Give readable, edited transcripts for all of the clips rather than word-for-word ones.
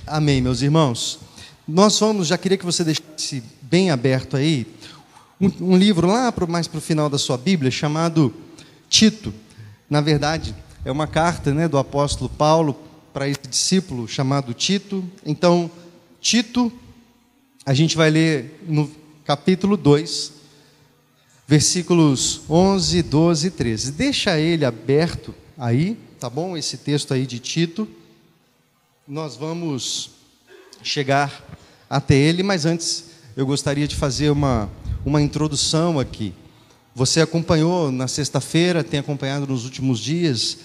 Amém, meus irmãos. Nós vamos, já queria que você deixasse bem aberto aí, um livro lá mais para o final da sua Bíblia, chamado Tito. Na verdade, é uma carta, né, do apóstolo Paulo para esse discípulo chamado Tito. Então, Tito, a gente vai ler no capítulo 2, versículos 11, 12 e 13. Deixa ele aberto aí, tá bom? Esse texto aí de Tito. Nós vamos chegar até ele, mas antes eu gostaria de fazer uma introdução aqui. Você acompanhou na sexta-feira, tem acompanhado nos últimos dias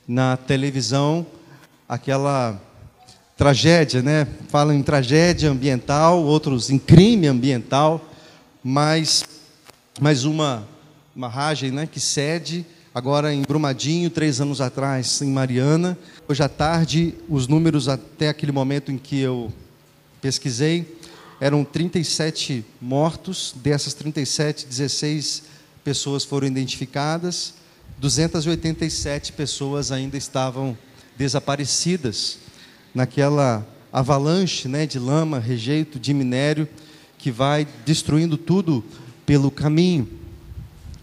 na televisão aquela tragédia, né? Falam em tragédia ambiental, outros em crime ambiental, mas uma barragem, né, que cede agora em Brumadinho, 3 anos atrás em Mariana. Hoje à tarde, os números até aquele momento em que eu pesquisei, eram 37 mortos. Dessas 37, 16 pessoas foram identificadas, 287 pessoas ainda estavam desaparecidas naquela avalanche, né, de lama, rejeito de minério que vai destruindo tudo pelo caminho,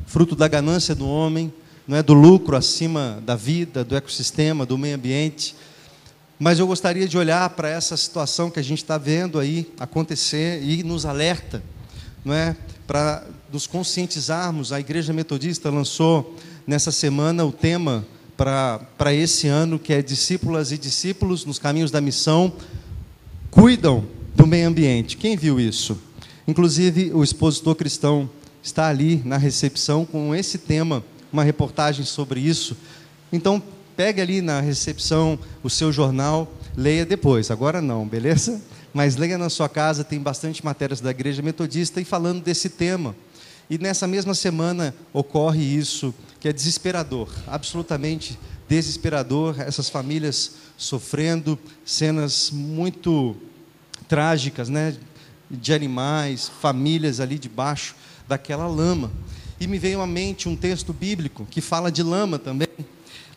fruto da ganância do homem, não é, do lucro acima da vida, do ecossistema, do meio ambiente. Mas eu gostaria de olhar para essa situação que a gente está vendo aí acontecer e nos alerta, não é, para nos conscientizarmos. A Igreja Metodista lançou nessa semana o tema para esse ano, que é discípulas e discípulos nos caminhos da missão, cuidam do meio ambiente. Quem viu isso? Inclusive o expositor cristão está ali na recepção com esse tema, uma reportagem sobre isso. Então, pegue ali na recepção o seu jornal, leia depois. Agora não, beleza? Mas leia na sua casa, tem bastante matérias da Igreja Metodista e falando desse tema. E nessa mesma semana ocorre isso, que é desesperador, absolutamente desesperador, essas famílias sofrendo, cenas muito trágicas, né, de animais, famílias ali debaixo daquela lama. E me veio à mente um texto bíblico que fala de lama também,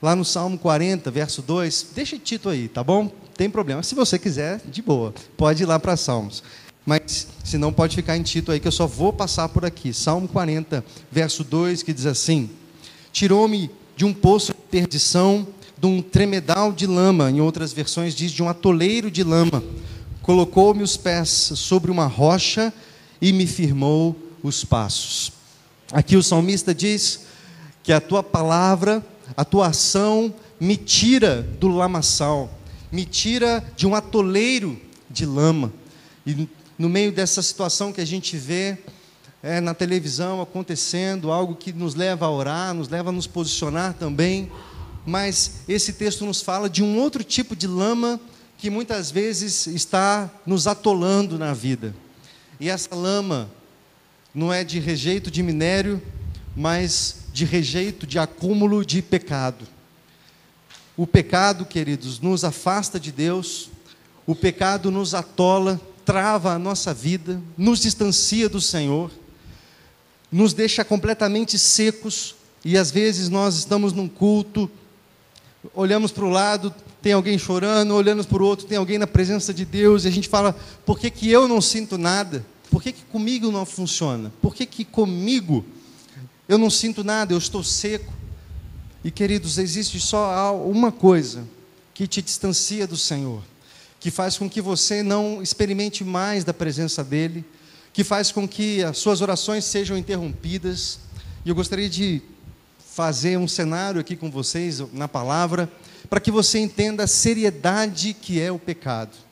lá no Salmo 40, verso 2, deixa Tito aí, tá bom? Tem problema, se você quiser, de boa, pode ir lá para Salmos, mas se não pode ficar em Tito aí, que eu só vou passar por aqui. Salmo 40, verso 2, que diz assim: tirou-me de um poço de perdição, de um tremedal de lama, em outras versões diz de um atoleiro de lama, colocou-me os pés sobre uma rocha e me firmou os passos. Aqui o salmista diz que a tua palavra, a tua ação me tira do lamaçal, me tira de um atoleiro de lama. E no meio dessa situação que a gente vê na televisão acontecendo, algo que nos leva a orar, nos leva a nos posicionar também, mas esse texto nos fala de um outro tipo de lama que muitas vezes está nos atolando na vida. E essa lama não é de rejeito de minério, mas de rejeito, de acúmulo de pecado. O pecado, queridos, nos afasta de Deus, o pecado nos atola, trava a nossa vida, nos distancia do Senhor, nos deixa completamente secos, e às vezes nós estamos num culto, olhamos para o lado, tem alguém chorando, olhamos para o outro, tem alguém na presença de Deus, e a gente fala: por que que eu não sinto nada? Por que que comigo não funciona? Por que que comigo eu não sinto nada, eu estou seco? E queridos, existe só uma coisa que te distancia do Senhor, que faz com que você não experimente mais da presença dEle, que faz com que as suas orações sejam interrompidas. E eu gostaria de fazer um cenário aqui com vocês, na palavra, para que você entenda a seriedade que é o pecado.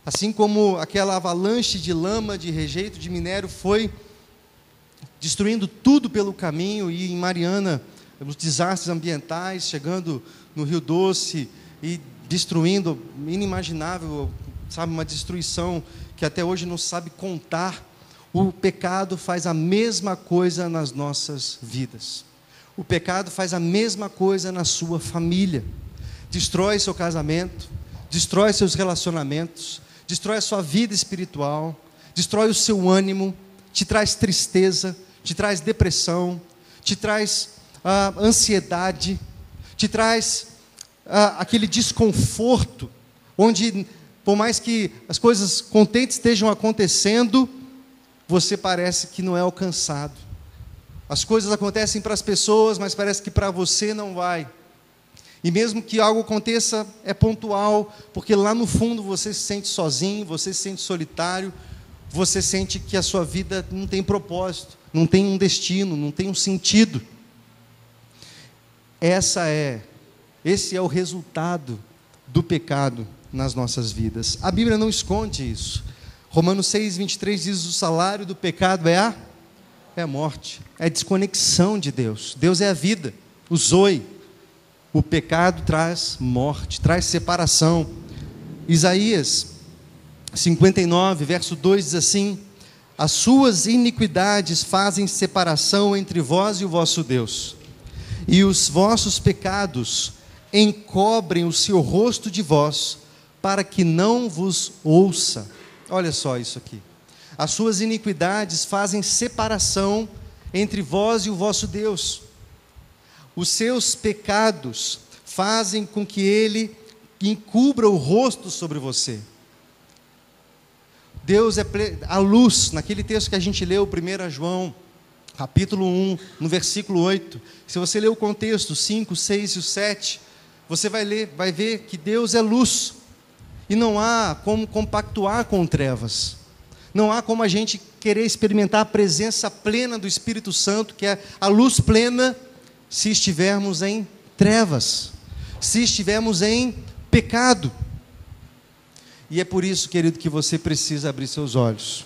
Assim como aquela avalanche de lama, de rejeito, de minério, foi destruindo tudo pelo caminho, e em Mariana, os desastres ambientais, chegando no Rio Doce e destruindo, inimaginável, sabe, uma destruição que até hoje não sabe contar. O pecado faz a mesma coisa nas nossas vidas. O pecado faz a mesma coisa na sua família. Destrói seu casamento, destrói seus relacionamentos, destrói a sua vida espiritual, destrói o seu ânimo, te traz tristeza, te traz depressão, te traz ansiedade, te traz aquele desconforto, onde Por mais que as coisas contentes estejam acontecendo, você parece que não é alcançado. As coisas acontecem para as pessoas, mas parece que para você não vai. E mesmo que algo aconteça, é pontual, porque lá no fundo você se sente sozinho, você se sente solitário, você sente que a sua vida não tem propósito, não tem um destino, não tem um sentido. Esse é o resultado do pecado nas nossas vidas. A Bíblia não esconde isso. Romanos 6:23 diz: o salário do pecado é a morte, é a desconexão de Deus. Deus é a vida, o zoe. O pecado traz morte, traz separação. Isaías 59, verso 2 diz assim: as suas iniquidades fazem separação entre vós e o vosso Deus, e os vossos pecados encobrem o seu rosto de vós, para que não vos ouça. Olha só isso aqui. As suas iniquidades fazem separação entre vós e o vosso Deus. Os seus pecados fazem com que Ele encubra o rosto sobre você. Deus é a luz. Naquele texto que a gente leu, 1 João, capítulo 1, no versículo 8. Se você ler o contexto, 5, 6 e o 7, você vai ver que Deus é luz. E não há como compactuar com trevas. Não há como a gente querer experimentar a presença plena do Espírito Santo, que é a luz plena, se estivermos em trevas, se estivermos em pecado. E é por isso, querido, que você precisa abrir seus olhos.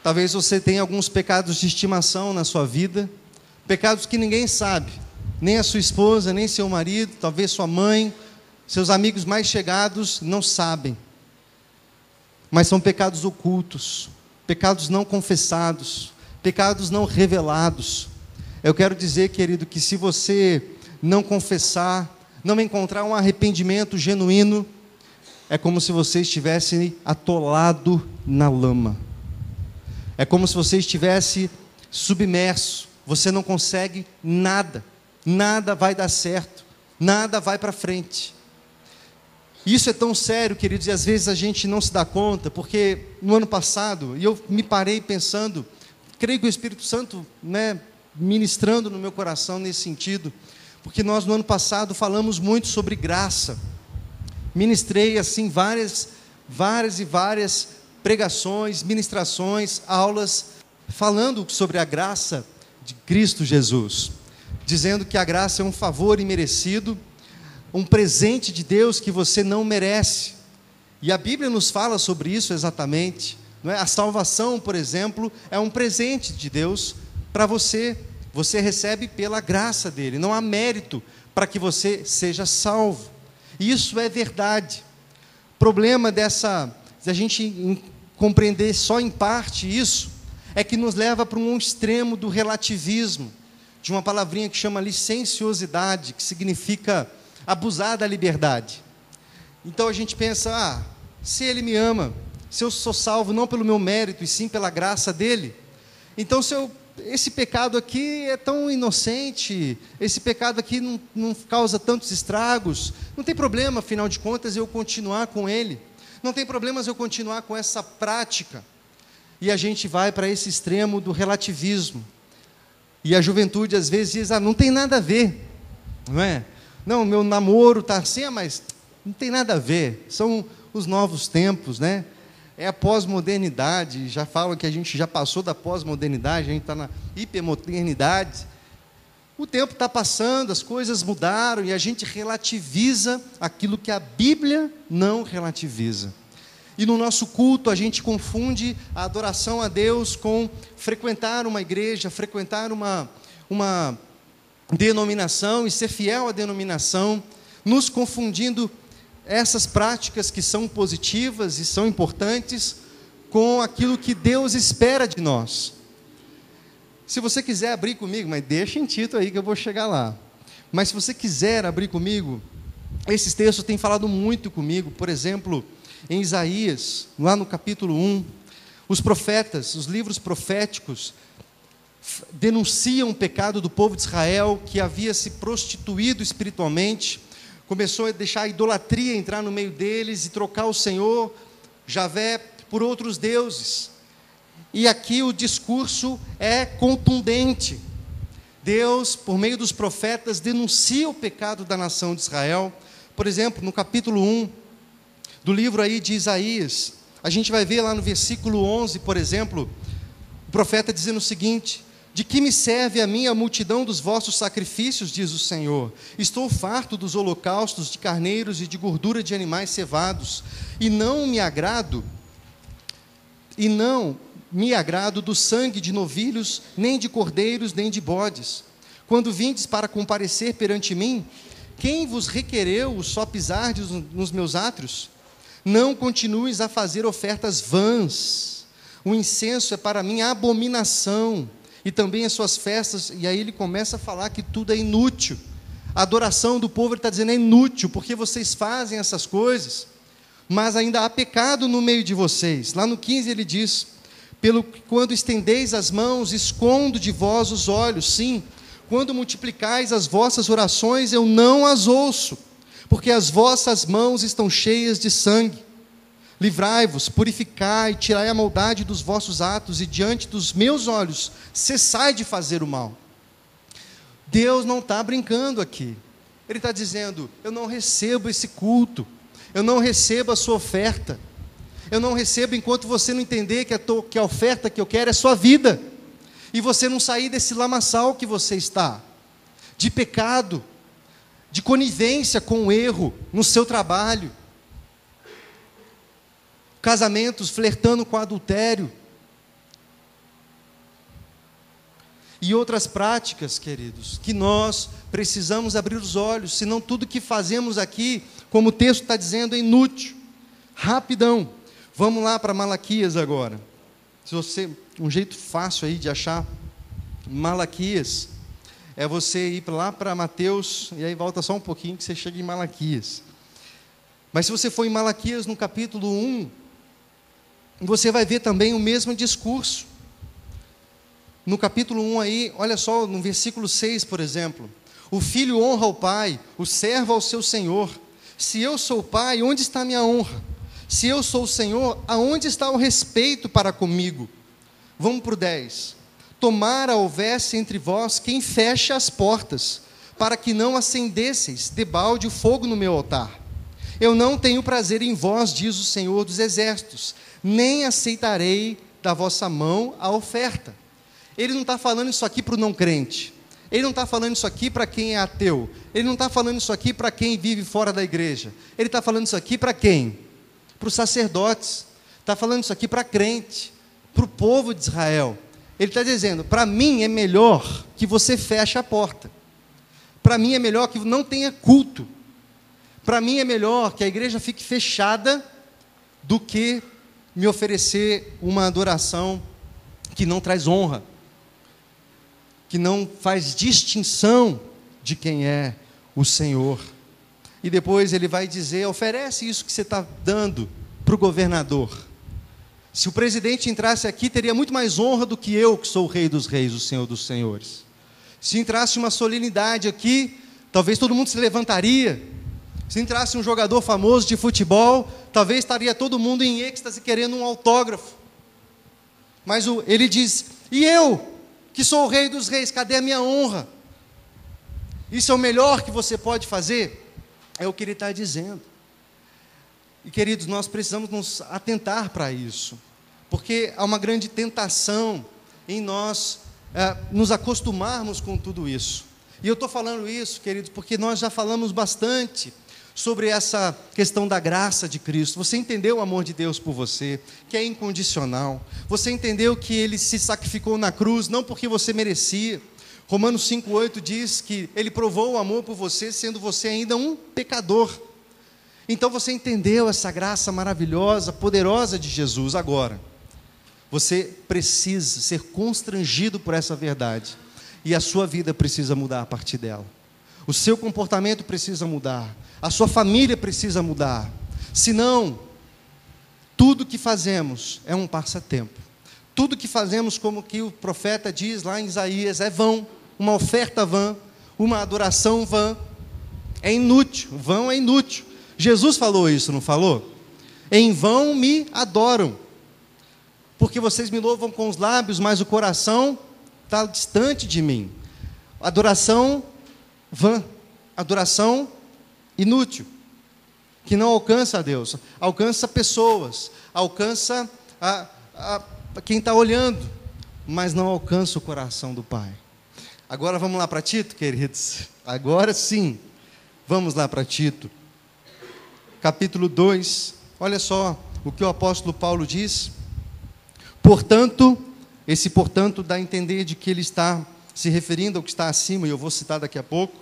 Talvez você tenha alguns pecados de estimação na sua vida, pecados que ninguém sabe, nem a sua esposa, nem seu marido, talvez sua mãe, seus amigos mais chegados não sabem. Mas são pecados ocultos, pecados não confessados, pecados não revelados. Eu quero dizer, querido, que se você não confessar, não encontrar um arrependimento genuíno, é como se você estivesse atolado na lama. É como se você estivesse submerso. Você não consegue nada. Nada vai dar certo. Nada vai para frente. Isso é tão sério, queridos, e às vezes a gente não se dá conta, porque no ano passado, e eu me parei pensando, creio que o Espírito Santo, ministrando no meu coração nesse sentido, porque nós no ano passado falamos muito sobre graça. Ministrei assim várias pregações, ministrações, aulas, falando sobre a graça de Cristo Jesus, dizendo que a graça é um favor imerecido, um presente de Deus que você não merece. E a Bíblia nos fala sobre isso exatamente, não é? A salvação, por exemplo, é um presente de Deus para você. Você recebe pela graça dele, não há mérito para que você seja salvo. Isso é verdade. O problema da gente compreender só em parte isso, é que nos leva para um extremo do relativismo, de uma palavrinha que chama licenciosidade, que significa abusar da liberdade. Então a gente pensa, se ele me ama, se eu sou salvo não pelo meu mérito, e sim pela graça dele, então esse pecado aqui é tão inocente, esse pecado aqui não causa tantos estragos, não tem problema, afinal de contas, eu continuar com ele, não tem problemas eu continuar com essa prática. E a gente vai para esse extremo do relativismo, e a juventude às vezes diz, não tem nada a ver, não é? Não, meu namoro está assim, mas não tem nada a ver, são os novos tempos, né? É a pós-modernidade, já falam que a gente já passou da pós-modernidade, a gente está na hipermodernidade. O tempo está passando, as coisas mudaram e a gente relativiza aquilo que a Bíblia não relativiza. E no nosso culto a gente confunde a adoração a Deus com frequentar uma igreja, frequentar uma denominação e ser fiel à denominação, nos confundindo essas práticas que são positivas e são importantes com aquilo que Deus espera de nós. Se você quiser abrir comigo, mas deixa em Tito aí que eu vou chegar lá. Mas se você quiser abrir comigo, esses textos têm falado muito comigo. Por exemplo, em Isaías, lá no capítulo 1, os profetas, os livros proféticos, denunciam o pecado do povo de Israel, que havia se prostituído espiritualmente, começou a deixar a idolatria entrar no meio deles e trocar o Senhor, Javé, por outros deuses. E aqui o discurso é contundente. Deus, por meio dos profetas, denuncia o pecado da nação de Israel. Por exemplo, no capítulo 1 do livro aí de Isaías, a gente vai ver lá no versículo 11, por exemplo, o profeta dizendo o seguinte: de que me serve a mim a multidão dos vossos sacrifícios, diz o Senhor? Estou farto dos holocaustos de carneiros e de gordura de animais cevados, e não me agrado do sangue de novilhos, nem de cordeiros, nem de bodes. Quando vindes para comparecer perante mim, quem vos requereu o só pisardes nos meus átrios? Não continues a fazer ofertas vãs. O incenso é para mim abominação, e também as suas festas. E aí ele começa a falar que tudo é inútil. A adoração do povo, ele está dizendo, é inútil, porque vocês fazem essas coisas, mas ainda há pecado no meio de vocês. Lá no 15 ele diz: quando estendeis as mãos, escondo de vós os olhos. Sim, quando multiplicais as vossas orações, eu não as ouço, porque as vossas mãos estão cheias de sangue. Livrai-vos, purificai, tirai a maldade dos vossos atos, e diante dos meus olhos cessai de fazer o mal. Deus não está brincando aqui. Ele está dizendo: eu não recebo esse culto, eu não recebo a sua oferta, eu não recebo enquanto você não entender que a oferta que eu quero é sua vida, e você não sair desse lamaçal que você está, de pecado, de conivência com o erro no seu trabalho, casamentos flertando com adultério, e outras práticas, queridos, que nós precisamos abrir os olhos, senão tudo que fazemos aqui, como o texto está dizendo, é inútil. Rapidão, vamos lá para Malaquias agora. Se você, um jeito fácil aí de achar Malaquias, é você ir lá para Mateus, e aí volta só um pouquinho que você chega em Malaquias. Mas se você for em Malaquias no capítulo 1, você vai ver também o mesmo discurso. No capítulo 1 aí, olha só, no versículo 6, por exemplo: o filho honra o pai, o servo ao seu senhor. Se eu sou o pai, onde está a minha honra? Se eu sou o Senhor, aonde está o respeito para comigo? Vamos para o 10. Tomara houvesse entre vós quem feche as portas, para que não acendesseis debalde o fogo no meu altar. Eu não tenho prazer em vós, diz o Senhor dos exércitos, nem aceitarei da vossa mão a oferta. Ele não está falando isso aqui para o não crente, ele não está falando isso aqui para quem é ateu, ele não está falando isso aqui para quem vive fora da igreja, ele está falando isso aqui para quem? Para os sacerdotes, está falando isso aqui para crente, para o povo de Israel. Ele está dizendo: para mim é melhor que você feche a porta, para mim é melhor que não tenha culto, para mim é melhor que a igreja fique fechada, do que me oferecer uma adoração que não traz honra, que não faz distinção de quem é o Senhor. E depois ele vai dizer: oferece isso que você está dando para o governador. Se o presidente entrasse aqui, teria muito mais honra do que eu, que sou o rei dos reis, o Senhor dos senhores. Se entrasse uma solenidade aqui, talvez todo mundo se levantaria. Se entrasse um jogador famoso de futebol, talvez estaria todo mundo em êxtase querendo um autógrafo. Mas ele diz: e eu, que sou o rei dos reis, cadê a minha honra? Isso é o melhor que você pode fazer? É o que ele está dizendo. E queridos, nós precisamos nos atentar para isso, porque há uma grande tentação em nós nos acostumarmos com tudo isso. E eu estou falando isso, queridos, porque nós já falamos bastante sobre essa questão da graça de Cristo. Você entendeu o amor de Deus por você, que é incondicional. Você entendeu que Ele se sacrificou na cruz, não porque você merecia. Romanos 5,8 diz que Ele provou o amor por você, sendo você ainda um pecador. Então você entendeu essa graça maravilhosa, poderosa de Jesus. Agora, você precisa ser constrangido por essa verdade, e a sua vida precisa mudar a partir dela. O seu comportamento precisa mudar, a sua família precisa mudar. Senão, tudo que fazemos é um passatempo. Tudo que fazemos, como que o profeta diz lá em Isaías, é vão, uma oferta vã, uma adoração vã. É inútil, vão é inútil. Jesus falou isso, não falou? Em vão me adoram, porque vocês me louvam com os lábios, mas o coração está distante de mim. Adoração vã, adoração inútil, que não alcança a Deus, alcança pessoas, alcança quem está olhando, mas não alcança o coração do Pai. Agora vamos lá para Tito, queridos. Agora sim, vamos lá para Tito, capítulo 2. Olha só o que o apóstolo Paulo diz. Portanto, esse portanto dá a entender de que ele está se referindo ao que está acima, e eu vou citar daqui a pouco.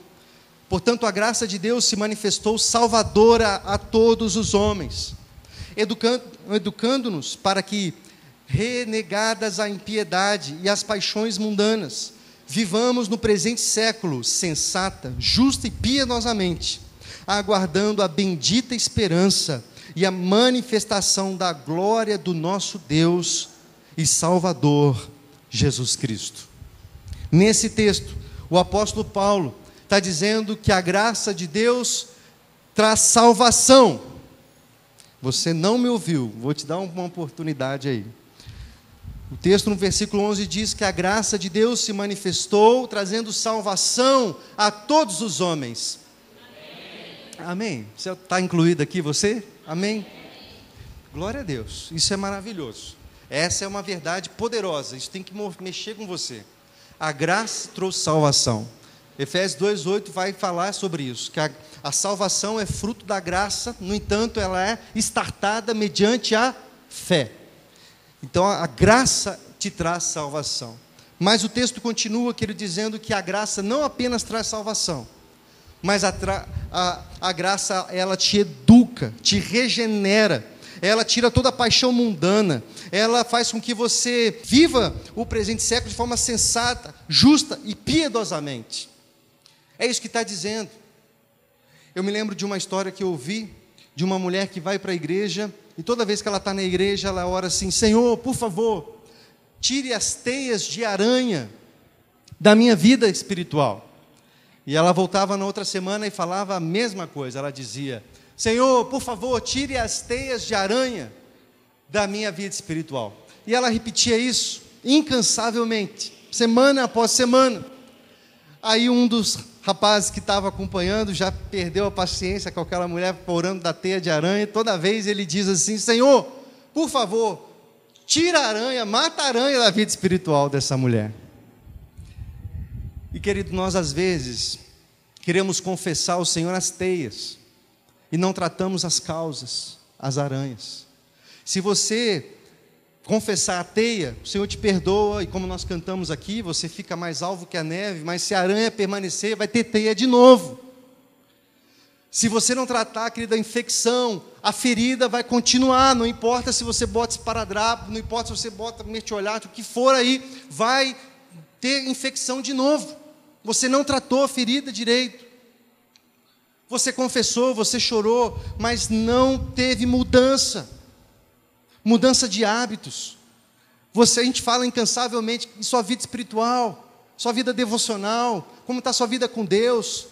Portanto, a graça de Deus se manifestou salvadora a todos os homens, educando-nos para que, renegadas a impiedade e as paixões mundanas, vivamos no presente século sensata, justa e piedosamente, aguardando a bendita esperança e a manifestação da glória do nosso Deus e Salvador, Jesus Cristo. Nesse texto, o apóstolo Paulo está dizendo que a graça de Deus traz salvação. Você não me ouviu, vou te dar uma oportunidade aí. O texto no versículo 11 diz que a graça de Deus se manifestou, trazendo salvação a todos os homens. Amém? Você está incluído aqui, você? Amém? Glória a Deus, isso é maravilhoso. Essa é uma verdade poderosa, isso tem que mexer com você. A graça trouxe salvação. Efésios 2,8 vai falar sobre isso, que a salvação é fruto da graça, no entanto, ela é estartada mediante a fé. Então, a graça te traz salvação. Mas o texto continua, querido, dizendo que a graça não apenas traz salvação, mas a graça, ela te educa, te regenera, ela tira toda a paixão mundana, ela faz com que você viva o presente século de forma sensata, justa e piedosamente. É isso que está dizendo. Eu me lembro de uma história que eu ouvi, de uma mulher que vai para a igreja, e toda vez que ela está na igreja, ela ora assim: Senhor, por favor, tire as teias de aranha da minha vida espiritual. E ela voltava na outra semana e falava a mesma coisa. Ela dizia: Senhor, por favor, tire as teias de aranha da minha vida espiritual. E ela repetia isso incansavelmente, semana após semana. Aí um dos rapazes que estava acompanhando já perdeu a paciência com aquela mulher orando da teia de aranha. Toda vez ele diz assim: Senhor, por favor, tira a aranha, mata a aranha da vida espiritual dessa mulher. E querido, nós às vezes queremos confessar ao Senhor as teias e não tratamos as causas, as aranhas. Se você confessar a teia, o Senhor te perdoa, e como nós cantamos aqui, você fica mais alvo que a neve, mas se a aranha permanecer, vai ter teia de novo. Se você não tratar, querida, a infecção, a ferida vai continuar, não importa se você bota esparadrapo, não importa se você bota mertiolate, o que for aí, vai ter infecção de novo. Você não tratou a ferida direito. Você confessou, você chorou, mas não teve mudança de hábitos. A gente fala incansavelmente em sua vida espiritual, sua vida devocional, como está a sua vida com Deus.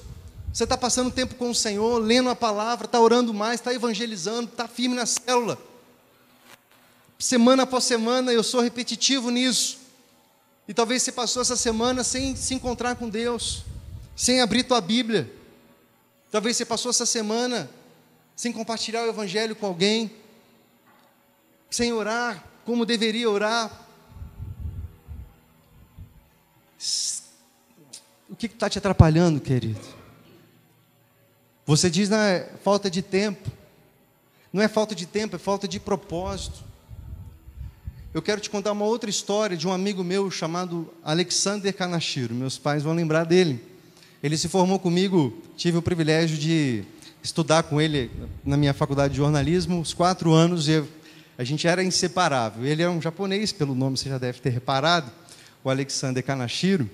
Você está passando tempo com o Senhor, lendo a palavra, está orando mais, está evangelizando, está firme na célula. Semana após semana eu sou repetitivo nisso. E talvez você passou essa semana sem se encontrar com Deus, sem abrir tua Bíblia. Talvez você passou essa semana sem compartilhar o Evangelho com alguém, sem orar como deveria orar. O que está te atrapalhando, querido? Você diz, não, é falta de tempo. Não é falta de tempo, é falta de propósito. Eu quero te contar uma outra história de um amigo meu chamado Alexander Kanashiro. Meus pais vão lembrar dele. Ele se formou comigo, tive o privilégio de estudar com ele na minha faculdade de jornalismo, uns 4 anos, e a gente era inseparável. Ele é um japonês, pelo nome você já deve ter reparado, o Alexander Kanashiro.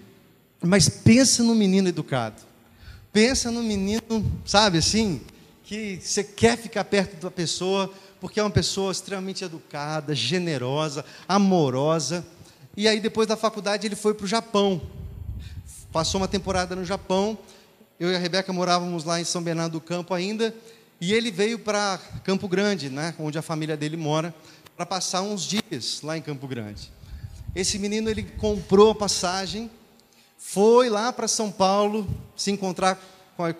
Mas pensa num menino educado. Pensa num menino, sabe assim, que você quer ficar perto da pessoa, porque é uma pessoa extremamente educada, generosa, amorosa. E aí depois da faculdade ele foi para o Japão. Passou uma temporada no Japão, eu e a Rebeca morávamos lá em São Bernardo do Campo ainda, e ele veio para Campo Grande, né, onde a família dele mora, para passar uns dias lá em Campo Grande. Esse menino, ele comprou a passagem, foi lá para São Paulo se encontrar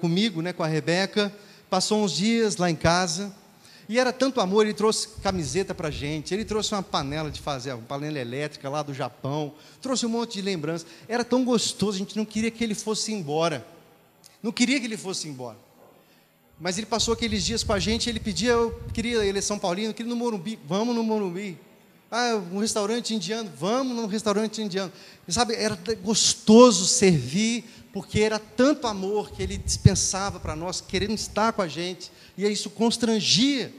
comigo, né, com a Rebeca, passou uns dias lá em casa, e era tanto amor, ele trouxe camiseta para a gente, ele trouxe uma panela de fazer, uma panela elétrica lá do Japão, trouxe um monte de lembranças, era tão gostoso, a gente não queria que ele fosse embora, mas ele passou aqueles dias com a gente, ele pedia, ele é São Paulino, eu queria ir no Morumbi, vamos no Morumbi, um restaurante indiano, vamos num restaurante indiano, e sabe, era gostoso servir, porque era tanto amor que ele dispensava para nós, querendo estar com a gente, e isso constrangia.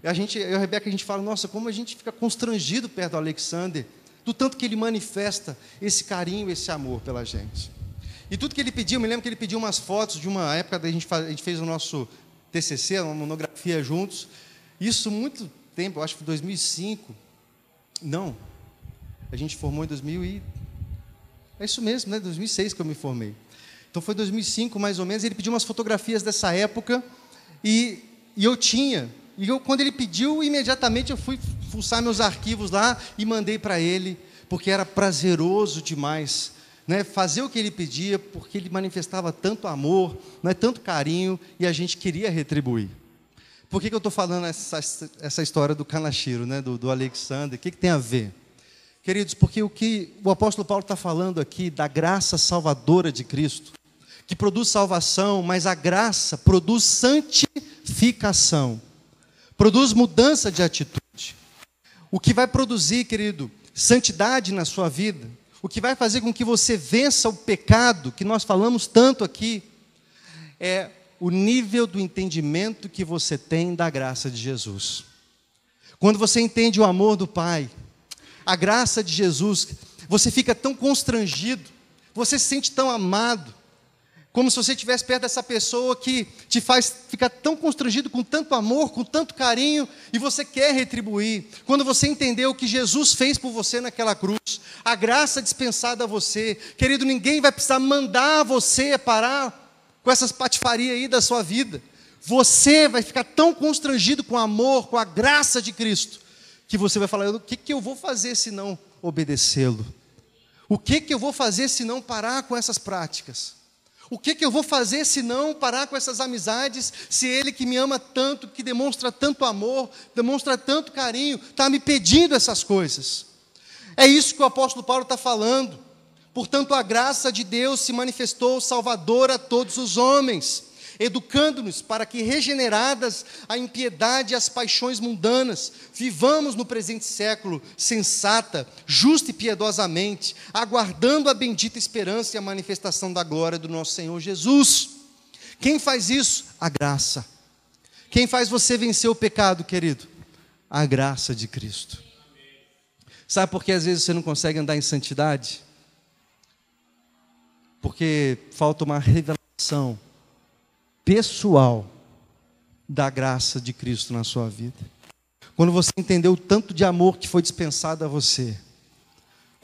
Eu e a Rebeca, a gente fala, nossa, como a gente fica constrangido perto do Alexander, do tanto que ele manifesta esse carinho, esse amor pela gente. E tudo que ele pediu, eu me lembro que ele pediu umas fotos de uma época, a gente fez o nosso TCC, uma monografia juntos, isso muito tempo, eu acho que foi 2005, não, a gente formou em 2000 e... É isso mesmo, né? 2006 que eu me formei. Então foi 2005 mais ou menos, ele pediu umas fotografias dessa época, e eu tinha, quando ele pediu, imediatamente eu fui fuçar meus arquivos lá e mandei para ele, porque era prazeroso demais, né, fazer o que ele pedia, porque ele manifestava tanto amor, né, tanto carinho, e a gente queria retribuir. Por que eu estou falando essa história do Kanashiro, né, do Alexander? O que tem a ver? Queridos, porque o que o apóstolo Paulo está falando aqui, da graça salvadora de Cristo, que produz salvação, mas a graça produz santificação, produz mudança de atitude. O que vai produzir, querido, santidade na sua vida, o que vai fazer com que você vença o pecado, que nós falamos tanto aqui, é o nível do entendimento que você tem da graça de Jesus. Quando você entende o amor do Pai, a graça de Jesus, você fica tão constrangido, você se sente tão amado, como se você estivesse perto dessa pessoa que te faz ficar tão constrangido, com tanto amor, com tanto carinho, e você quer retribuir. Quando você entendeu o que Jesus fez por você naquela cruz, a graça dispensada a você, querido, ninguém vai precisar mandar você parar com essas patifarias aí da sua vida. Você vai ficar tão constrangido com o amor, com a graça de Cristo, que você vai falar, o que eu vou fazer se não obedecê-lo? O que eu vou fazer se não parar com essas práticas? O que eu vou fazer se não parar com essas amizades, se Ele que me ama tanto, que demonstra tanto amor, demonstra tanto carinho, está me pedindo essas coisas? É isso que o apóstolo Paulo está falando. Portanto, a graça de Deus se manifestou salvadora a todos os homens, educando-nos para que, regeneradas a impiedade e as paixões mundanas, vivamos no presente século sensata, justa e piedosamente, aguardando a bendita esperança e a manifestação da glória do nosso Senhor Jesus. Quem faz isso? A graça. Quem faz você vencer o pecado, querido? A graça de Cristo. Sabe por que às vezes você não consegue andar em santidade? Porque falta uma revelação pessoal da graça de Cristo na sua vida. Quando você entendeu o tanto de amor que foi dispensado a você,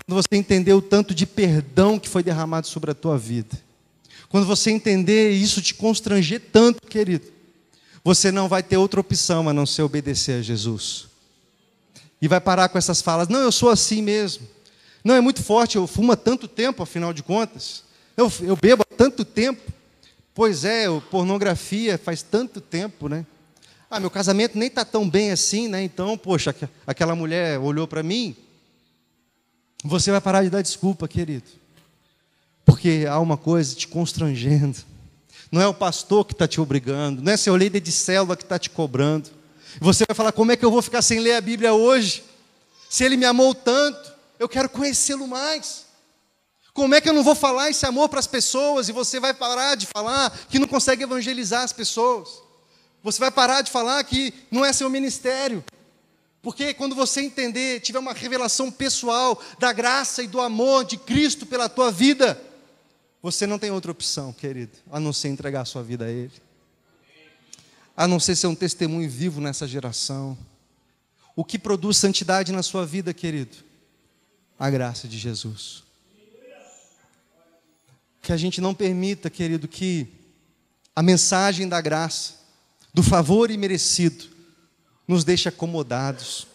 quando você entendeu o tanto de perdão que foi derramado sobre a tua vida, quando você entender isso te constranger tanto, querido, você não vai ter outra opção a não ser obedecer a Jesus. E vai parar com essas falas, não, eu sou assim mesmo, não, é muito forte, eu fumo há tanto tempo, afinal de contas, eu bebo há tanto tempo. Pois é, pornografia faz tanto tempo, né? Meu casamento nem está tão bem assim, né? Então, poxa, aquela mulher olhou para mim. Você vai parar de dar desculpa, querido. Porque há uma coisa te constrangendo. Não é o pastor que está te obrigando, não é seu líder de célula que está te cobrando. Você vai falar, como é que eu vou ficar sem ler a Bíblia hoje? Se Ele me amou tanto, eu quero conhecê-lo mais. Como é que eu não vou falar esse amor para as pessoas e você vai parar de falar que não consegue evangelizar as pessoas? Você vai parar de falar que não é seu ministério? Porque quando você entender, tiver uma revelação pessoal da graça e do amor de Cristo pela tua vida, você não tem outra opção, querido, a não ser entregar a sua vida a Ele. A não ser um testemunho vivo nessa geração. O que produz santidade na sua vida, querido? A graça de Jesus. Que a gente não permita, querido, que A mensagem da graça, do favor imerecido, nos deixa acomodados.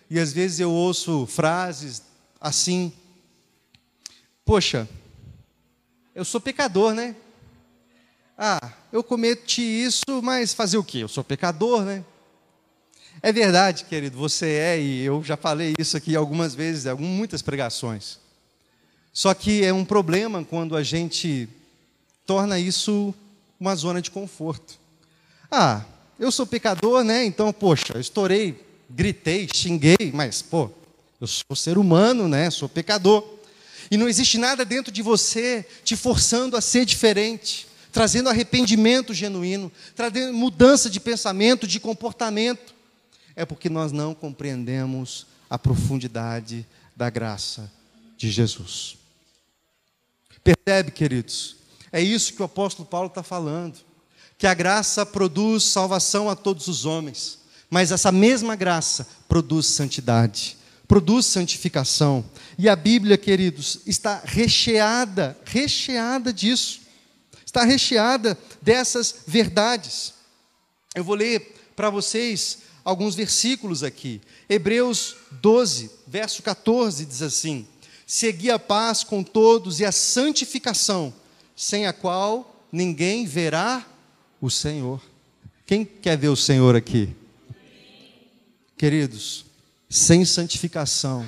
E às vezes eu ouço frases assim: poxa, eu sou pecador, né? Eu cometi isso, mas fazer o quê? Eu sou pecador, né? É verdade, querido, você é, e eu já falei isso aqui algumas vezes, em muitas pregações. Só que é um problema quando a gente torna isso uma zona de conforto. Eu sou pecador, né? Então, poxa, eu estourei, gritei, xinguei, mas, eu sou ser humano, né? Sou pecador. E não existe nada dentro de você te forçando a ser diferente, trazendo arrependimento genuíno, trazendo mudança de pensamento, de comportamento. É porque nós não compreendemos a profundidade da graça de Jesus. Percebe, queridos? É isso que o apóstolo Paulo está falando. Que a graça produz salvação a todos os homens. Mas essa mesma graça produz santidade, produz santificação. E a Bíblia, queridos, está recheada disso. Está recheada dessas verdades. Eu vou ler para vocês alguns versículos aqui. Hebreus 12, verso 14, diz assim: segui a paz com todos e a santificação, sem a qual ninguém verá o Senhor. Quem quer ver o Senhor aqui? Queridos, sem santificação,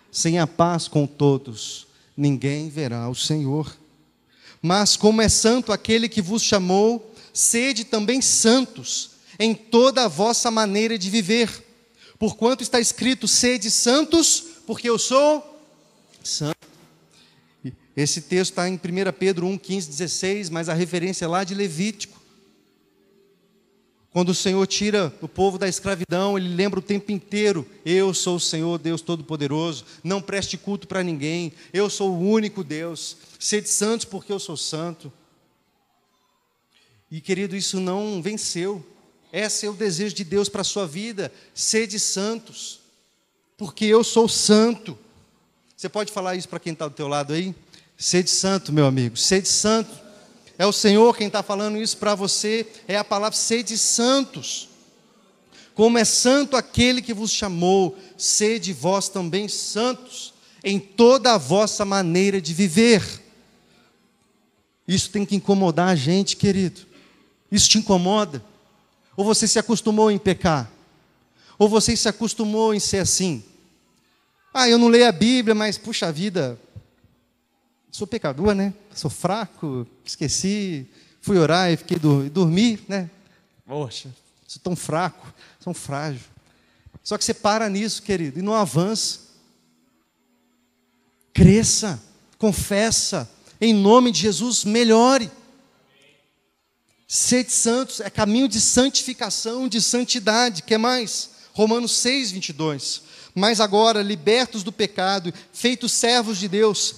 sem a paz com todos, ninguém verá o Senhor. Mas como é santo aquele que vos chamou, sede também santos em toda a vossa maneira de viver. Porquanto está escrito: sede santos, porque eu sou santo. Esse texto está em 1 Pedro 1, 15, 16, mas a referência é lá de Levítico. Quando o Senhor tira o povo da escravidão, Ele lembra o tempo inteiro: eu sou o Senhor, Deus Todo-Poderoso, não preste culto para ninguém, eu sou o único Deus, sede santos porque eu sou santo. E querido, isso não venceu. Esse é o desejo de Deus para a sua vida: sede santos, porque eu sou santo. Você pode falar isso para quem está do teu lado aí? Sede santo, meu amigo, sede santo. É o Senhor quem está falando isso para você, é a palavra: sede santos. Como é santo aquele que vos chamou, sede vós também santos, em toda a vossa maneira de viver. Isso tem que incomodar a gente, querido. Isso te incomoda? Ou você se acostumou em pecar? Ou você se acostumou em ser assim? Eu não leio a Bíblia, mas puxa vida, sou pecador, né? Sou fraco, esqueci, fui orar e fiquei dormir, né? Poxa, sou tão fraco, sou frágil. Só que você para nisso, querido, e não avança. Cresça, confessa, em nome de Jesus, melhore. Sede santos é caminho de santificação, de santidade. Quer mais? Romanos 6, 22. Mas agora, libertos do pecado, feitos servos de Deus,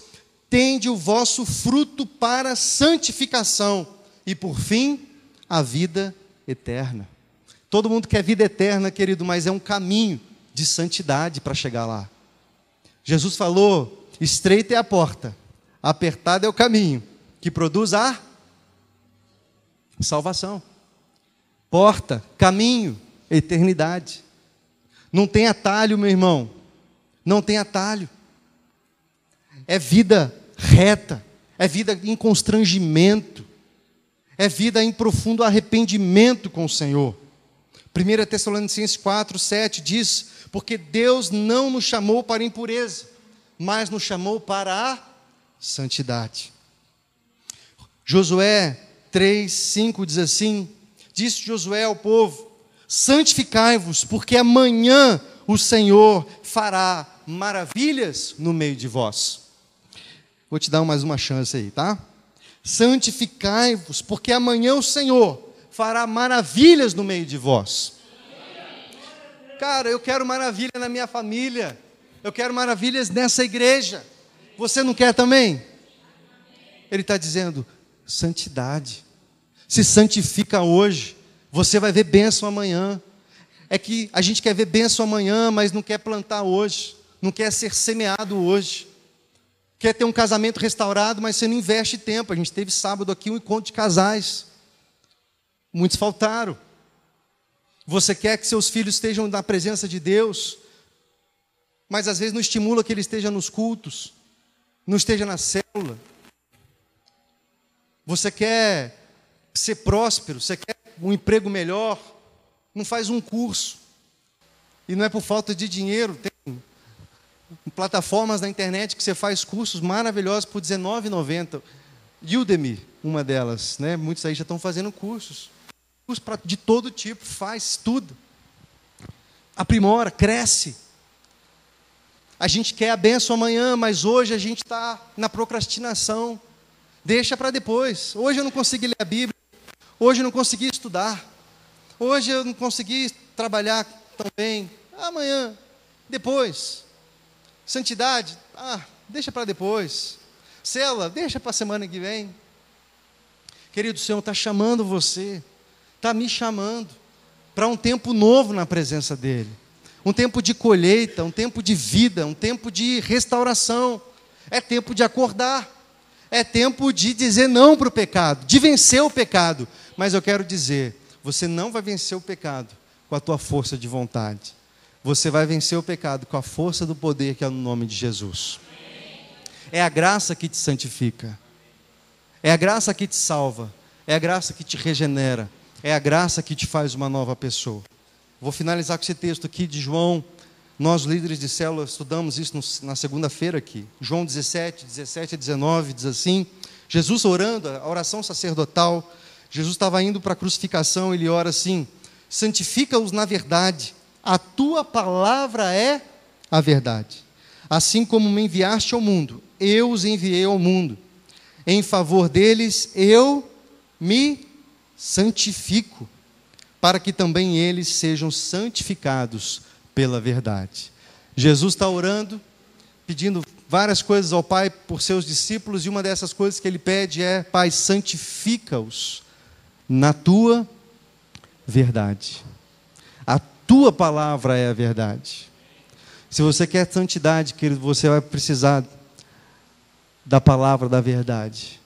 tende o vosso fruto para a santificação e, por fim, a vida eterna. Todo mundo quer vida eterna, querido, mas é um caminho de santidade para chegar lá. Jesus falou: estreita é a porta, apertado é o caminho, que produz a salvação. Porta, caminho, eternidade. Não tem atalho, meu irmão. Não tem atalho. É vida reta, é vida em constrangimento, é vida em profundo arrependimento com o Senhor. 1 Tessalonicenses 4, 7 diz: porque Deus não nos chamou para a impureza, mas nos chamou para a santidade. Josué 3, 5 diz assim: disse Josué ao povo: santificai-vos, porque amanhã o Senhor fará maravilhas no meio de vós. Vou te dar mais uma chance aí, tá? Santificai-vos, porque amanhã o Senhor fará maravilhas no meio de vós. Cara, eu quero maravilha na minha família, eu quero maravilhas nessa igreja. Você não quer também? Ele está dizendo: santidade. Se santifica hoje, você vai ver bênção amanhã. É que a gente quer ver bênção amanhã, mas não quer plantar hoje, não quer ser semeado hoje. Quer ter um casamento restaurado, mas você não investe tempo. A gente teve sábado aqui um encontro de casais. Muitos faltaram. Você quer que seus filhos estejam na presença de Deus, mas às vezes não estimula que ele esteja nos cultos, não esteja na célula. Você quer ser próspero, você quer um emprego melhor, não faz um curso. E não é por falta de dinheiro, tem plataformas na internet que você faz cursos maravilhosos por R$19,90. Udemy, uma delas, né? Muitos aí já estão fazendo cursos de todo tipo, faz, estuda, aprimora, cresce. A gente quer a bênção amanhã, mas hoje a gente está na procrastinação. Deixa para depois. Hoje eu não consegui ler a Bíblia, hoje eu não consegui estudar, hoje eu não consegui trabalhar tão bem. Amanhã, depois. Santidade, deixa para depois. Célula, deixa para a semana que vem. Querido, o Senhor está chamando você, está me chamando para um tempo novo na presença dEle. Um tempo de colheita, um tempo de vida, um tempo de restauração. É tempo de acordar. É tempo de dizer não para o pecado, de vencer o pecado. Mas eu quero dizer, você não vai vencer o pecado com a tua força de vontade. Você vai vencer o pecado com a força do poder que é no nome de Jesus. É a graça que te santifica. É a graça que te salva. É a graça que te regenera. É a graça que te faz uma nova pessoa. Vou finalizar com esse texto aqui de João. Nós, líderes de célula, estudamos isso na segunda-feira aqui. João 17 a 19, diz assim: Jesus orando, a oração sacerdotal. Jesus estava indo para a crucificação, ele ora assim: santifica-os na verdade, a tua palavra é a verdade. Assim como me enviaste ao mundo, eu os enviei ao mundo. Em favor deles, eu me santifico, para que também eles sejam santificados pela verdade. Jesus está orando, pedindo várias coisas ao Pai por seus discípulos, e uma dessas coisas que ele pede é: Pai, santifica-os na tua verdade. A tua palavra é a verdade. Se você quer santidade, querido, você vai precisar da palavra da verdade.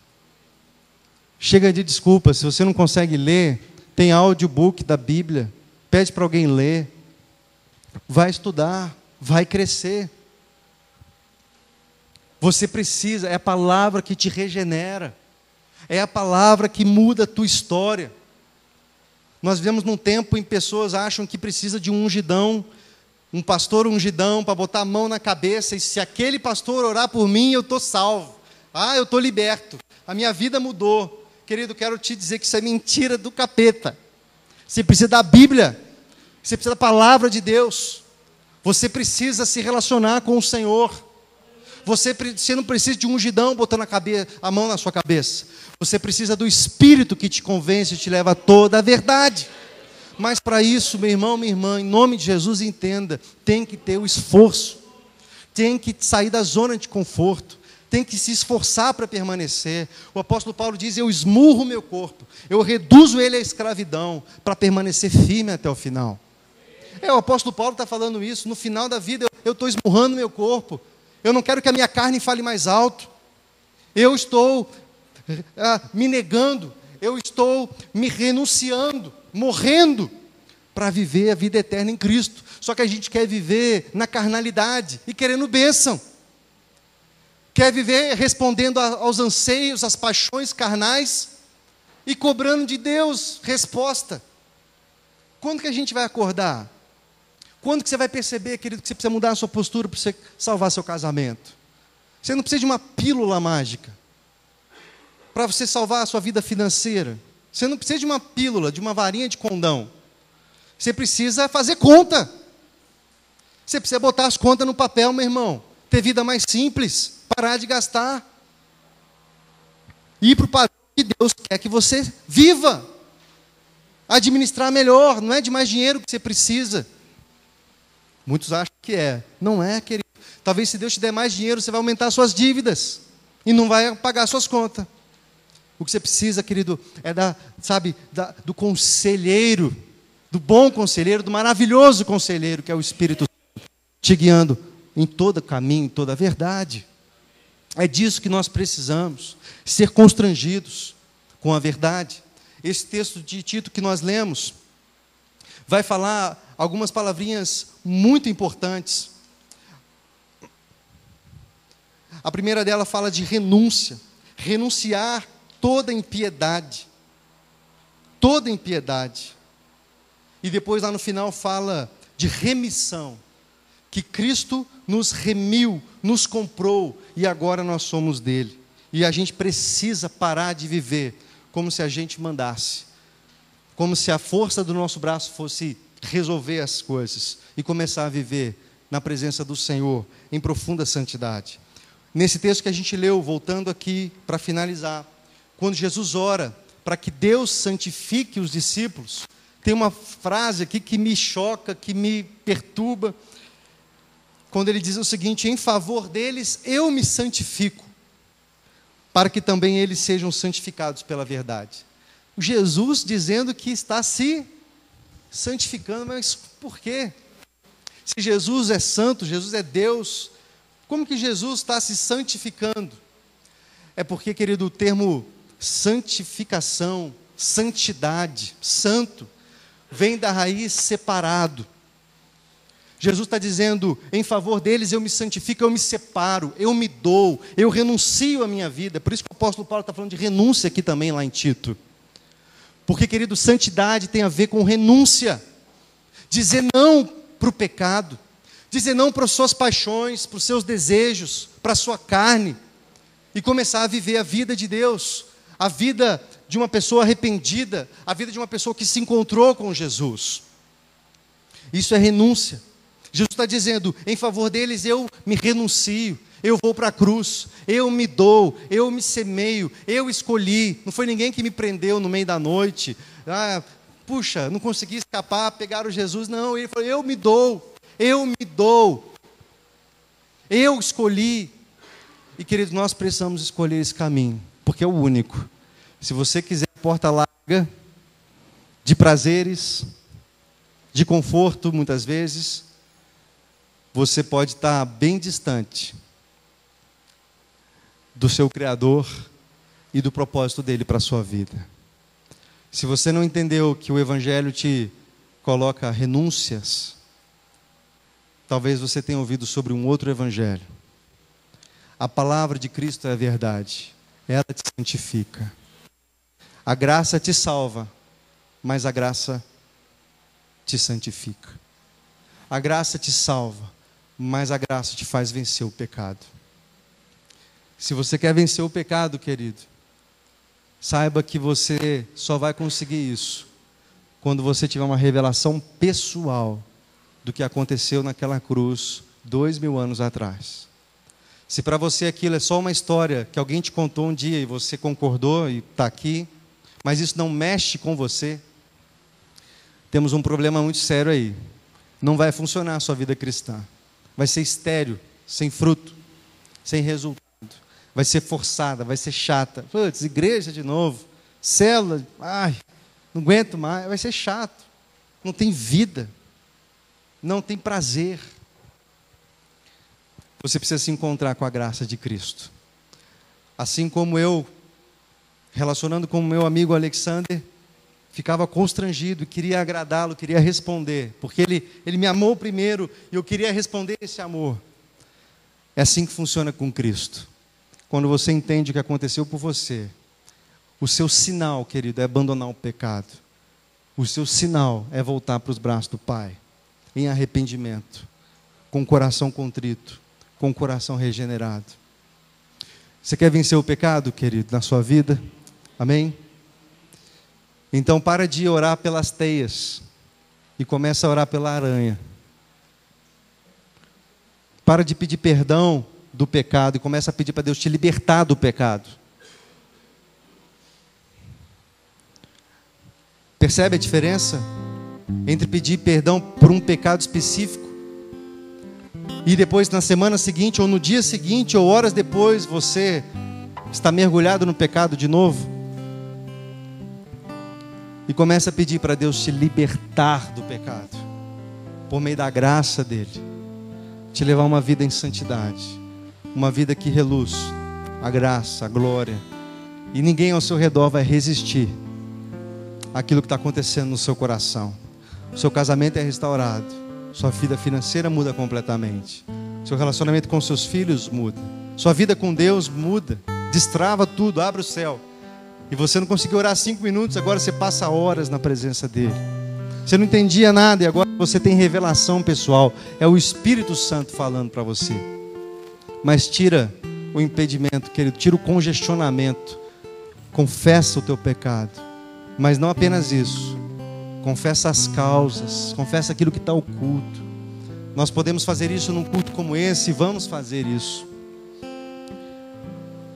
Chega de desculpa, se você não consegue ler, tem audiobook da Bíblia, pede para alguém ler, vai estudar, vai crescer. Você precisa, é a palavra que te regenera, é a palavra que muda a tua história. Nós vivemos num tempo em que pessoas acham que precisa de um ungidão, um pastor ungidão para botar a mão na cabeça, e se aquele pastor orar por mim, eu estou salvo. Eu estou liberto, a minha vida mudou. Querido, quero te dizer que isso é mentira do capeta. Você precisa da Bíblia, você precisa da palavra de Deus, você precisa se relacionar com o Senhor. Você não precisa de um ungidão botando a mão na sua cabeça. Você precisa do Espírito que te convence e te leva a toda a verdade. Mas para isso, meu irmão, minha irmã, em nome de Jesus, entenda, tem que ter o esforço, tem que sair da zona de conforto, tem que se esforçar para permanecer. O apóstolo Paulo diz: eu esmurro o meu corpo, eu reduzo ele à escravidão, para permanecer firme até o final. O apóstolo Paulo está falando isso, no final da vida eu estou esmurrando meu corpo, eu não quero que a minha carne fale mais alto, eu estou me negando, eu estou me renunciando, morrendo, para viver a vida eterna em Cristo. Só que a gente quer viver na carnalidade e querendo bênção, quer viver respondendo aos anseios, às paixões carnais e cobrando de Deus resposta. Quando que a gente vai acordar? Quando que você vai perceber, querido, que você precisa mudar a sua postura para você salvar seu casamento? Você não precisa de uma pílula mágica para você salvar a sua vida financeira. Você não precisa de uma pílula, de uma varinha de condão. Você precisa fazer conta. Você precisa botar as contas no papel, meu irmão. Ter vida mais simples, parar de gastar. Ir para o padrão que Deus quer que você viva. Administrar melhor, não é de mais dinheiro que você precisa. Muitos acham que é. Não é, querido. Talvez se Deus te der mais dinheiro, você vai aumentar suas dívidas e não vai pagar suas contas. O que você precisa, querido, é do conselheiro, do bom conselheiro, do maravilhoso conselheiro, que é o Espírito Santo, te guiando em todo caminho, em toda a verdade. É disso que nós precisamos, ser constrangidos com a verdade. Esse texto de Tito que nós lemos vai falar algumas palavrinhas muito importantes. A primeira dela fala de renúncia. Renunciar toda impiedade. Toda impiedade. E depois lá no final fala de remissão. Que Cristo nos remiu, nos comprou e agora nós somos dele. E a gente precisa parar de viver como se a gente mandasse. Como se a força do nosso braço fosse resolver as coisas. E começar a viver na presença do Senhor, em profunda santidade. Nesse texto que a gente leu, voltando aqui para finalizar, quando Jesus ora para que Deus santifique os discípulos, tem uma frase aqui que me choca, que me perturba, quando ele diz o seguinte: em favor deles eu me santifico, para que também eles sejam santificados pela verdade. Jesus dizendo que está se santificando, mas por quê? Se Jesus é santo, Jesus é Deus, como que Jesus está se santificando? É porque, querido, o termo santificação, santidade, santo, vem da raiz separado. Jesus está dizendo, em favor deles eu me santifico, eu me separo, eu me dou, eu renuncio à minha vida. Por isso que o apóstolo Paulo está falando de renúncia aqui também, lá em Tito. Porque, querido, santidade tem a ver com renúncia. Dizer não para o pecado, dizer não para as suas paixões, para os seus desejos, para a sua carne, e começar a viver a vida de Deus, a vida de uma pessoa arrependida, a vida de uma pessoa que se encontrou com Jesus. Isso é renúncia. Jesus está dizendo, em favor deles eu me renuncio, eu vou para a cruz, eu me dou, eu me semeio, eu escolhi, não foi ninguém que me prendeu no meio da noite, puxa, não consegui escapar, pegaram Jesus, não, ele falou, eu me dou, eu escolhi. E queridos, nós precisamos escolher esse caminho, porque é o único. Se você quiser porta larga, de prazeres, de conforto muitas vezes, você pode estar bem distante do seu Criador e do propósito dele para a sua vida. Se você não entendeu que o Evangelho te coloca renúncias, talvez você tenha ouvido sobre um outro Evangelho. A palavra de Cristo é a verdade, ela te santifica. A graça te salva, mas a graça te santifica. A graça te salva, mas a graça te faz vencer o pecado. Se você quer vencer o pecado, querido, saiba que você só vai conseguir isso quando você tiver uma revelação pessoal do que aconteceu naquela cruz 2000 anos atrás. Se para você aquilo é só uma história que alguém te contou um dia e você concordou e está aqui, mas isso não mexe com você, temos um problema muito sério aí. Não vai funcionar a sua vida cristã. Vai ser estéril, sem fruto, sem resultado. Vai ser forçada, vai ser chata. Putz, igreja de novo, célula, não aguento mais, vai ser chato. Não tem vida, não tem prazer. Você precisa se encontrar com a graça de Cristo. Assim como eu, relacionando com o meu amigo Alexander, ficava constrangido, queria agradá-lo, queria responder, porque ele me amou primeiro e eu queria responder esse amor. É assim que funciona com Cristo. Quando você entende o que aconteceu por você, o seu sinal, querido, é abandonar o pecado. O seu sinal é voltar para os braços do Pai, em arrependimento, com o coração contrito, com o coração regenerado. Você quer vencer o pecado, querido, na sua vida? Amém? Então para de orar pelas teias e começa a orar pela aranha. Para de pedir perdão do pecado e começa a pedir para Deus te libertar do pecado. Percebe a diferença entre pedir perdão por um pecado específico e depois na semana seguinte ou no dia seguinte ou horas depois você está mergulhado no pecado de novo? E começa a pedir para Deus te libertar do pecado por meio da graça dele, te levar a uma vida em santidade, uma vida que reluz a graça, a glória, e ninguém ao seu redor vai resistir aquilo que está acontecendo no seu coração. O seu casamento é restaurado, sua vida financeira muda completamente, seu relacionamento com seus filhos muda, sua vida com Deus muda, destrava tudo, abre o céu. E você não conseguiu orar 5 minutos, agora você passa horas na presença dele. Você não entendia nada e agora você tem revelação pessoal. É o Espírito Santo falando para você. Mas tira o impedimento, querido, tira o congestionamento. Confessa o teu pecado. Mas não apenas isso. Confessa as causas, confessa aquilo que está oculto. Nós podemos fazer isso num culto como esse e vamos fazer isso.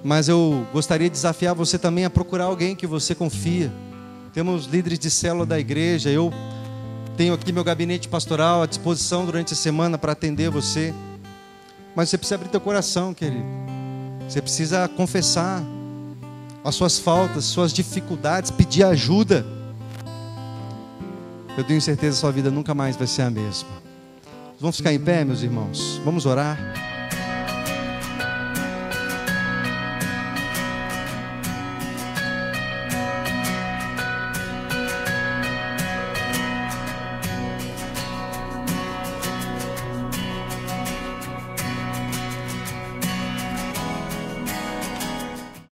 Mas eu gostaria de desafiar você também a procurar alguém que você confia. Temos líderes de célula da igreja, eu tenho aqui meu gabinete pastoral à disposição durante a semana para atender você. Mas você precisa abrir teu coração, querido. Você precisa confessar as suas faltas, suas dificuldades, pedir ajuda. Eu tenho certeza que sua vida nunca mais vai ser a mesma. Vamos ficar em pé, meus irmãos? Vamos orar?